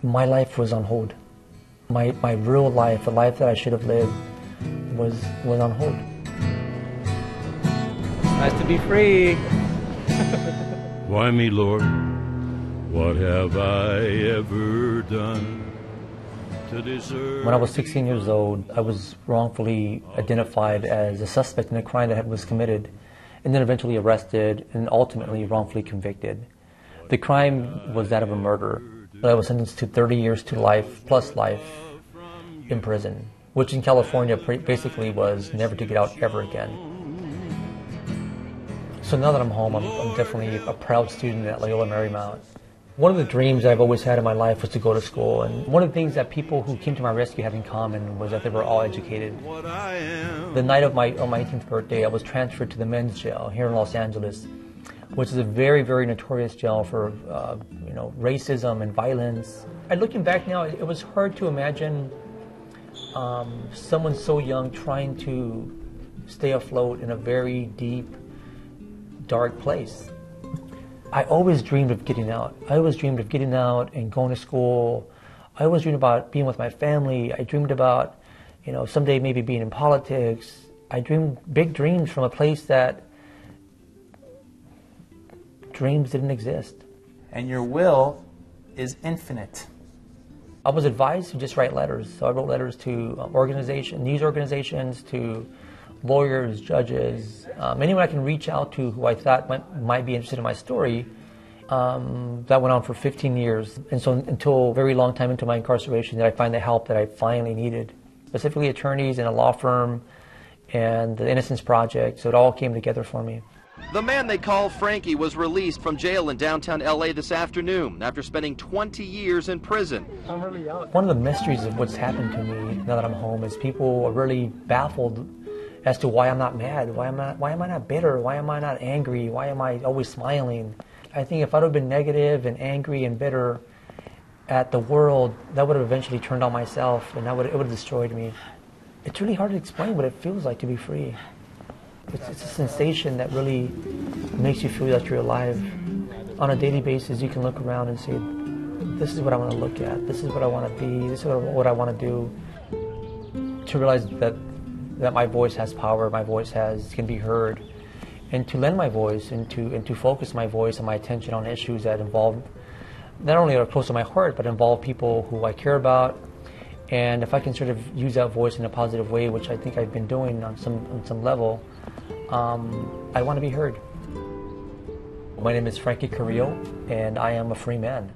My life was on hold. My real life, the life that I should have lived, was on hold. Nice to be free. Why me, Lord? What have I ever done to deserve? When I was 16 years old, I was wrongfully identified as a suspect in a crime that was committed, and then eventually arrested and ultimately wrongfully convicted. The crime was that of a murder. I was sentenced to 30 years to life plus life in prison, which in California basically was never to get out ever again. So now that I'm home, I'm definitely a proud student at Loyola Marymount. One of the dreams I've always had in my life was to go to school, and one of the things that people who came to my rescue had in common was that they were all educated. The night of on my 18th birthday, I was transferred to the men's jail here in Los Angeles, which is a very, very notorious jail for racism and violence. And looking back now, it was hard to imagine someone so young trying to stay afloat in a very deep, dark place. I always dreamed of getting out. I always dreamed of getting out and going to school. I always dreamed about being with my family. I dreamed about, someday maybe being in politics. I dreamed big dreams from a place that dreams didn't exist. And your will is infinite. I was advised to just write letters. So I wrote letters to news organizations, to lawyers, judges, anyone I can reach out to who I thought might be interested in my story. That went on for 15 years. And so until a very long time into my incarceration did I find the help that I finally needed, specifically attorneys and a law firm and the Innocence Project. So it all came together for me. The man they call Franky was released from jail in downtown LA this afternoon after spending 20 years in prison. One of the mysteries of what's happened to me now that I'm home is people are really baffled as to why I'm not mad, why am I not bitter, why am I not angry, why am I always smiling. I think if I'd have been negative and angry and bitter at the world, that would have eventually turned on myself, and it would have destroyed me. It's really hard to explain what it feels like to be free. It's a sensation that really makes you feel that you're alive. On a daily basis, you can look around and say, this is what I want to look at, this is what I want to be, this is what I want to do. To realize that my voice has power, my voice can be heard, and to lend my voice and to focus my voice and my attention on issues that involve, not only are close to my heart, but involve people who I care about. And if I can sort of use that voice in a positive way, which I think I've been doing on some level, I want to be heard. My name is Franky Carrillo, and I am a free man.